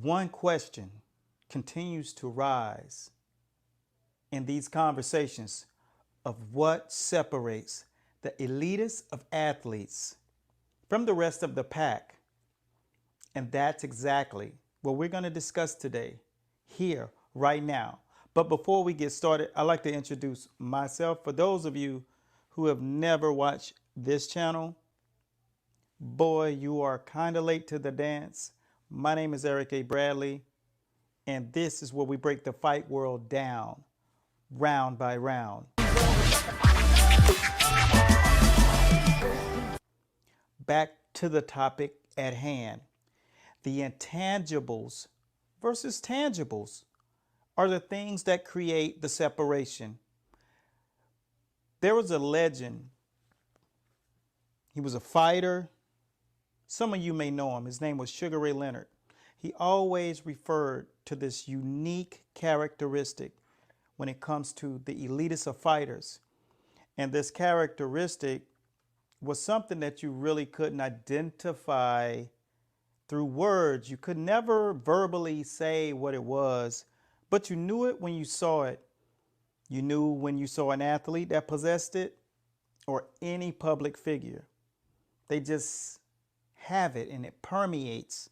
One question continues to rise in these conversations of what separates the elitists of athletes from the rest of the pack. And that's exactly what we're going to discuss today, here, right now. But before we get started, I'd like to introduce myself. For those of you who have never watched this channel, boy, you are kind of late to the dance. My name is Eric A. Bradley, and this is where we break the fight world down, round by round. Back to the topic at hand. The intangibles versus tangibles are the things that create the separation. There was a legend. He was a fighter. Some of you may know him. His name was Sugar Ray Leonard. He always referred to this unique characteristic when it comes to the elitists of fighters. And this characteristic was something that you really couldn't identify through words. You could never verbally say what it was, but you knew it when you saw it. You knew when you saw an athlete that possessed it or any public figure. They just have it and it permeates.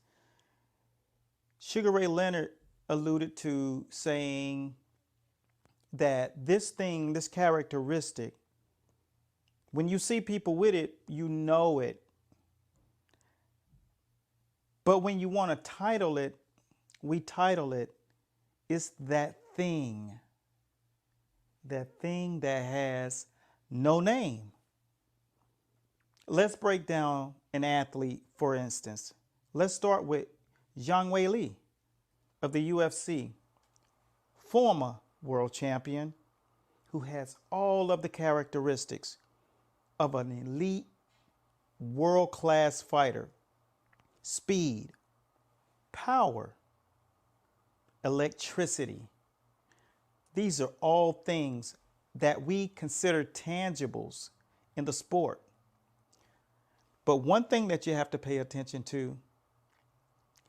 Sugar Ray Leonard alluded to saying that this characteristic, when you see people with it, you know it. But when you want to title it, we title it, it's that thing that has no name. Let's break down an athlete, for instance. Let's start with Zhang Weili of the UFC, former world champion, who has all of the characteristics of an elite world-class fighter. Speed, power, electricity. These are all things that we consider tangibles in the sport. But one thing that you have to pay attention to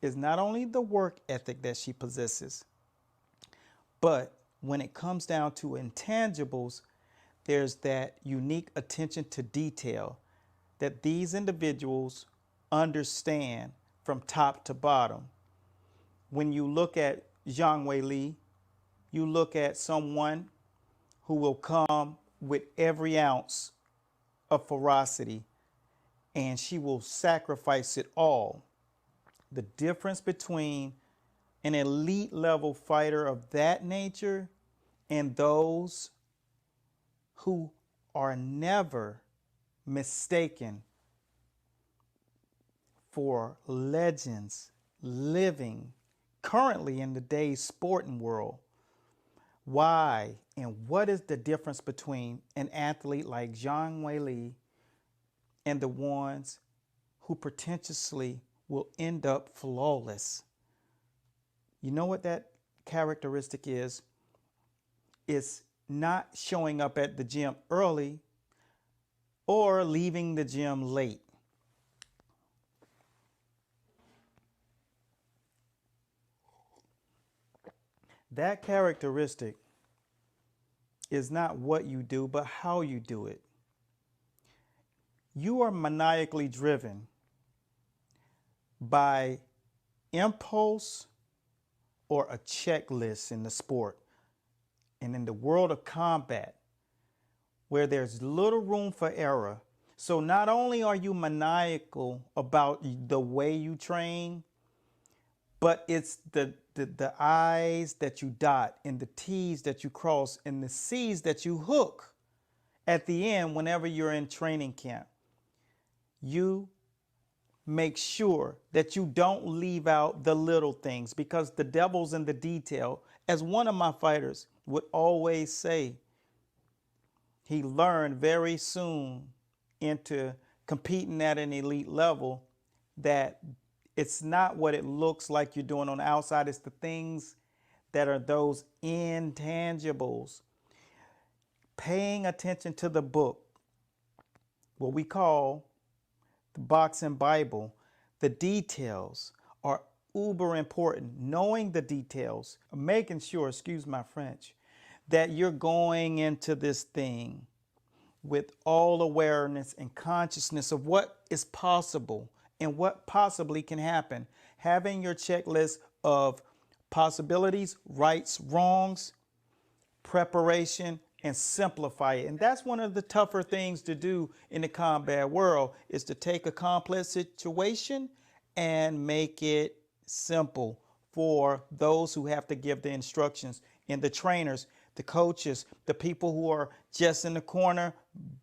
is not only the work ethic that she possesses, but when it comes down to intangibles, there's that unique attention to detail that these individuals understand from top to bottom. When you look at Zhang Weili, you look at someone who will come with every ounce of ferocity, and she will sacrifice it all. The difference between an elite level fighter of that nature and those who are never mistaken for legends living currently in today's sporting world. Why and what is the difference between an athlete like Zhang Weili and the ones who pretentiously will end up flawless? You know what that characteristic is? It's not showing up at the gym early or leaving the gym late. That characteristic is not what you do, but how you do it. You are maniacally driven by impulse or a checklist in the sport. And in the world of combat, where there's little room for error. So not only are you maniacal about the way you train, but it's the I's that you dot and the T's that you cross and the C's that you hook at the end whenever you're in training camp. You make sure that you don't leave out the little things, because the devil's in the detail. As one of my fighters would always say, he learned very soon into competing at an elite level that it's not what it looks like you're doing on the outside. It's the things that are those intangibles. Paying attention to the book, what we call the boxing Bible, the details are uber important, knowing the details, making sure, excuse my French, that you're going into this thing with all awareness and consciousness of what is possible and what possibly can happen. Having your checklist of possibilities, rights, wrongs, preparation, and simplify it. And that's one of the tougher things to do in the combat world, is to take a complex situation and make it simple for those who have to give the instructions, and the trainers, the coaches, the people who are just in the corner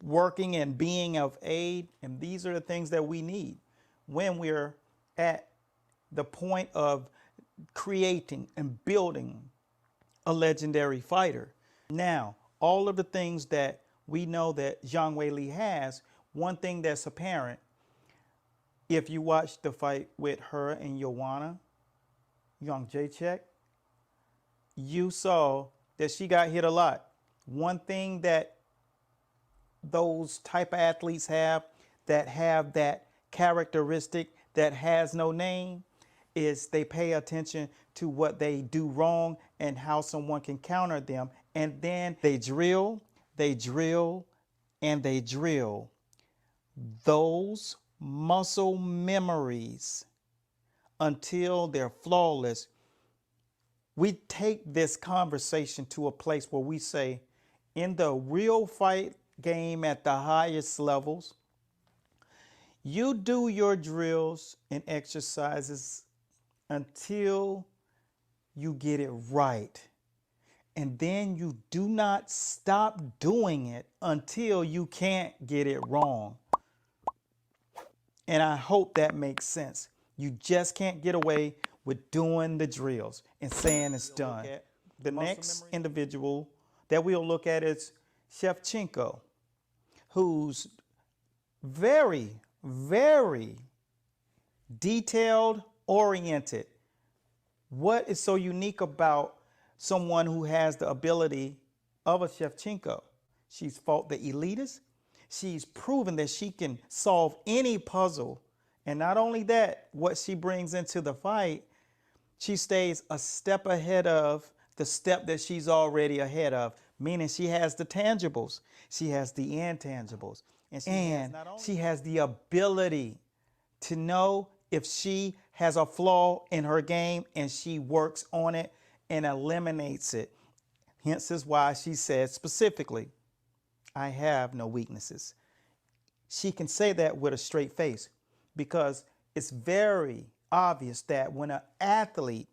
working and being of aid. And these are the things that we need when we're at the point of creating and building a legendary fighter. Now, all of the things that we know that Zhang Weili has, one thing that's apparent, if you watch the fight with her and Joanna Jędrzejczyk, you saw that she got hit a lot. One thing that those type of athletes have that characteristic that has no name is they pay attention to what they do wrong and how someone can counter them. And then they drill, and they drill those muscle memories until they're flawless. We take this conversation to a place where we say, in the real fight game at the highest levels, you do your drills and exercises until you get it right. And then you do not stop doing it until you can't get it wrong. And I hope that makes sense. You just can't get away with doing the drills and saying it's done. The next individual that we'll look at is Shevchenko, who's very, very detailed oriented. What is so unique about someone who has the ability of a Shevchenko? She's fought the elitists. She's proven that she can solve any puzzle. And not only that, what she brings into the fight, she stays a step ahead of the step that she's already ahead of, meaning she has the tangibles, she has the intangibles, and she has the ability to know if she has a flaw in her game, and she works on it and eliminates it. Hence is why she said specifically, I have no weaknesses. She can say that with a straight face, because it's very obvious that when an athlete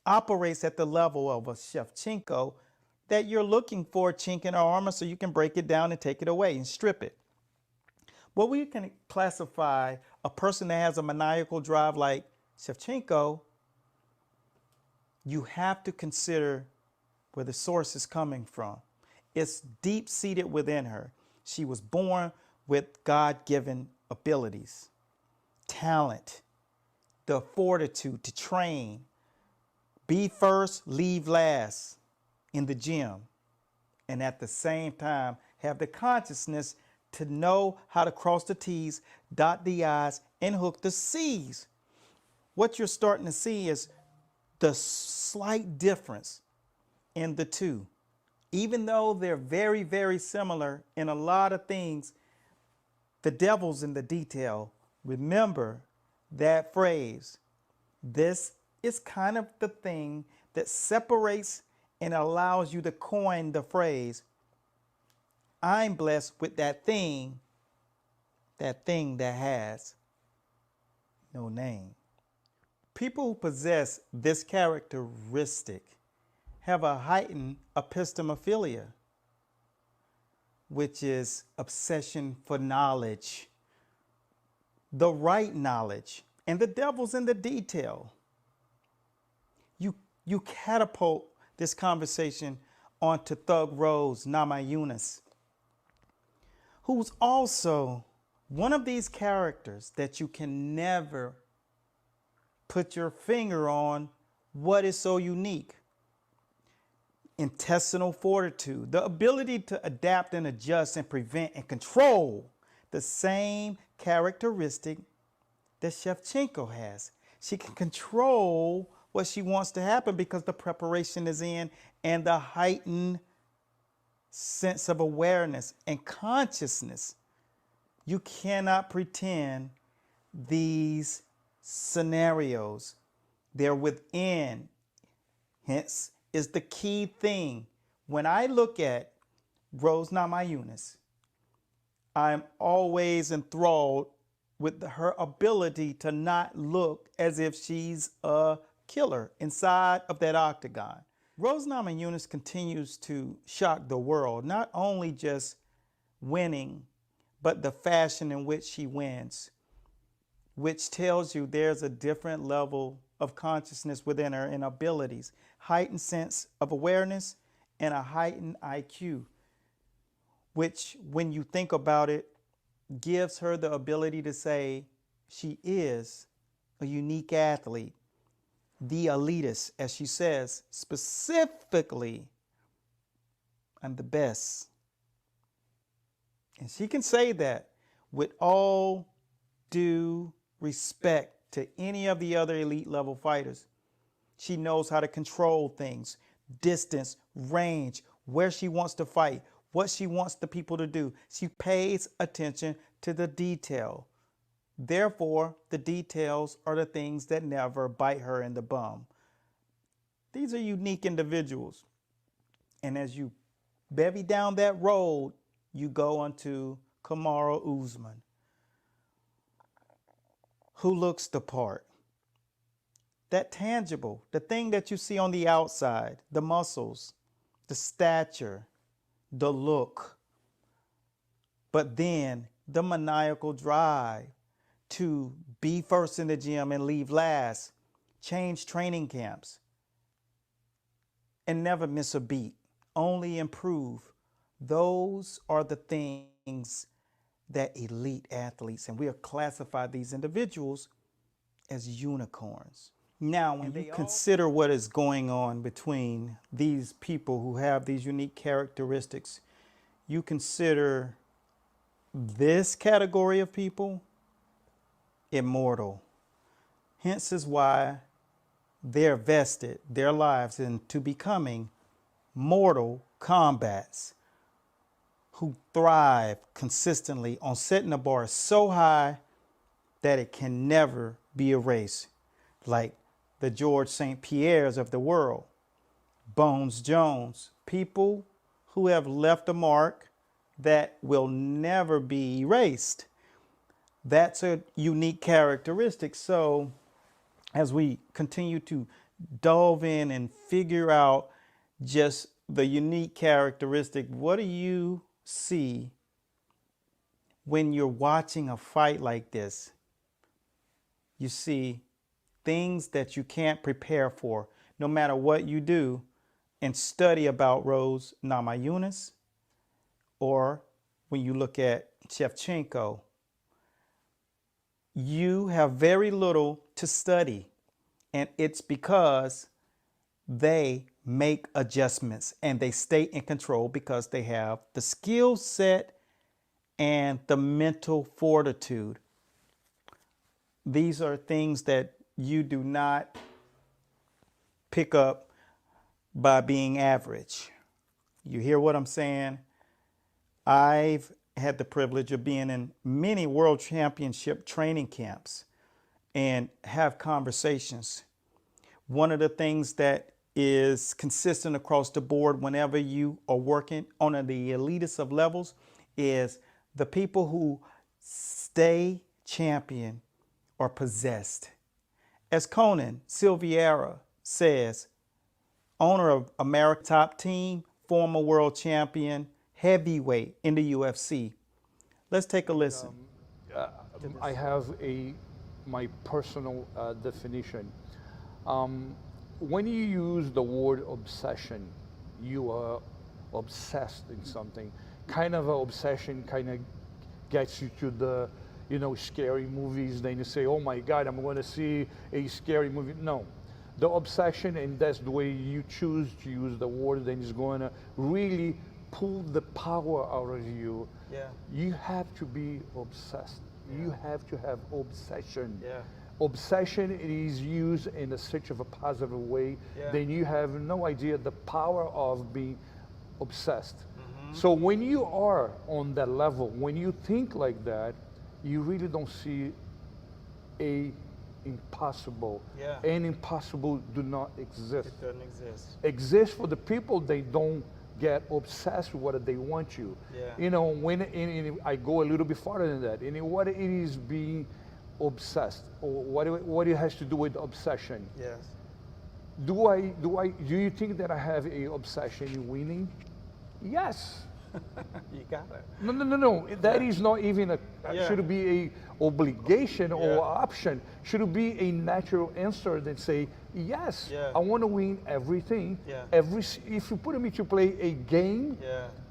operates at the level of a Shevchenko, that you're looking for a chink in her armor so you can break it down and take it away and strip it. Well, we can classify a person that has a maniacal drive like Shevchenko. You have to consider where the source is coming from. It's deep-seated within her. She was born with God-given abilities, talent, the fortitude to train, be first, leave last in the gym, and at the same time have the consciousness to know how to cross the T's, dot the I's, and hook the C's. What you're starting to see is the slight difference in the two. Even though they're very, very similar in a lot of things, the devil's in the detail. Remember that phrase. This is kind of the thing that separates and allows you to coin the phrase, I'm blessed with that thing that has no name. People who possess this characteristic have a heightened epistemophilia, which is obsession for knowledge, the right knowledge, and the devil's in the detail. You catapult this conversation onto Thug Rose Namajunas, who's also one of these characters that you can never put your finger on what is so unique. Intestinal fortitude, the ability to adapt and adjust and prevent and control, the same characteristic that Shevchenko has. She can control what she wants to happen because the preparation is in and the heightened sense of awareness and consciousness. You cannot pretend these scenarios. They're within. Hence is the key thing. When I look at Rose Namajunas, I'm always enthralled with her ability to not look as if she's a killer inside of that octagon. Rose Namajunas continues to shock the world, not only just winning, but the fashion in which she wins, which tells you there's a different level of consciousness within her and abilities, heightened sense of awareness, and a heightened IQ, which, when you think about it, gives her the ability to say she is a unique athlete, the elitist, as she says, specifically, I'm the best. And she can say that with all due respect to any of the other elite level fighters. She knows how to control things, distance, range, where she wants to fight, what she wants the people to do. She pays attention to the detail. Therefore, the details are the things that never bite her in the bum. These are unique individuals. And as you bevy down that road, you go onto Kamaru Usman, who looks the part. That tangible, the thing that you see on the outside, the muscles, the stature, the look, but then the maniacal drive to be first in the gym and leave last, change training camps, and never miss a beat, only improve. Those are the things that elite athletes, and we have classified these individuals as unicorns. Now, when you consider what is going on between these people who have these unique characteristics, you consider this category of people immortal. Hence is why they're vested their lives into becoming mortal combats who thrive consistently on setting the bar so high that it can never be erased, like the George St. Pierres of the world, Bones Jones, people who have left a mark that will never be erased. That's a unique characteristic. So as we continue to delve in and figure out just the unique characteristic, what do you see when you're watching a fight like this? You see things that you can't prepare for, no matter what you do and study about Rose Namajunas, or when you look at Shevchenko, you have very little to study. And it's because they make adjustments and they stay in control because they have the skill set and the mental fortitude. These are things that you do not pick up by being average. You hear what I'm saying? I've had the privilege of being in many world championship training camps and have conversations. One of the things that is consistent across the board whenever you are working on the elitist of levels is the people who stay champion are possessed. As Conan Silveira says, owner of America's top team, former world champion, heavyweight in the UFC. Let's take a listen. I have my personal definition. When you use the word obsession, you are obsessed in something. Kind of an obsession kind of gets you to the, scary movies. Then you say, oh my God, I'm going to see a scary movie. No, the obsession, and that's the way you choose to use the word, then is going to really pull the power out of you. Yeah. You have to be obsessed. Yeah. You have to have obsession. Yeah. obsession is used in such of a positive way, then you have no idea the power of being obsessed. So when you are on that level, when you think like that, you really don't see a impossible. And impossible do not exist. It doesn't exist. Exist for the people, they don't get obsessed with what they want you. You know, when I go a little bit farther than that, and what it is being obsessed, or what it has to do with obsession. Yes. Do you think that I have a obsession in winning? Yes. You got it. No. That is not even a, should it be a obligation or option? Should it be a natural answer that say, yes, I want to win everything. If you put me to play a game,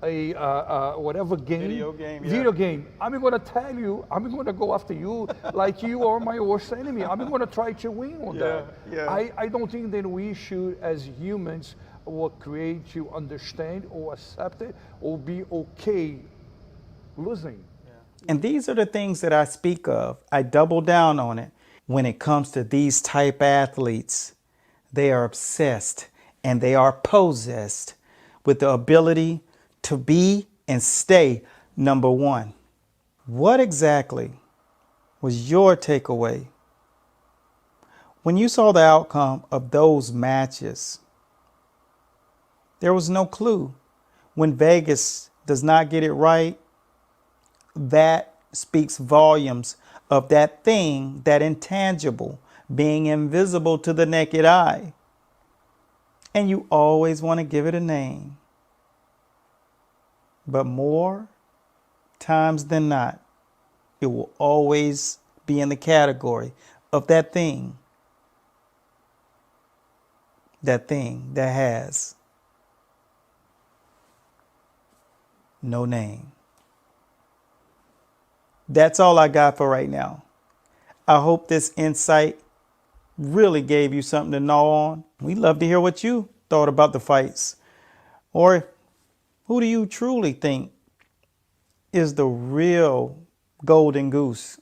a whatever game, video game, I'm going to tell you, I'm going to go after you like you are my worst enemy. I'm going to try to win on that. I don't think that we should, as humans, or create to understand or accept it or be okay losing. And these are the things that I speak of. I double down on it. When it comes to these type athletes, they are obsessed and they are possessed with the ability to be and stay number one. What exactly was your takeaway when you saw the outcome of those matches? There was no clue. When Vegas does not get it right, that speaks volumes of that thing, that intangible, being invisible to the naked eye. And you always want to give it a name. But more times than not, it will always be in the category of that thing that has no name. That's all I got for right now. I hope this insight really gave you something to gnaw on. We'd love to hear what you thought about the fights. Or who do you truly think is the real golden goose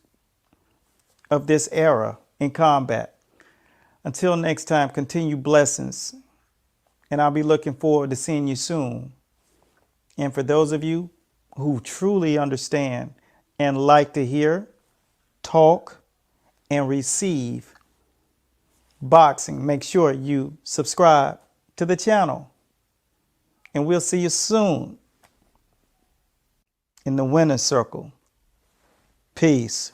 of this era in combat? Until next time, continue blessings. And I'll be looking forward to seeing you soon. And for those of you who truly understand and like to hear, talk, and receive boxing, make sure you subscribe to the channel. And we'll see you soon in the winner's circle. Peace.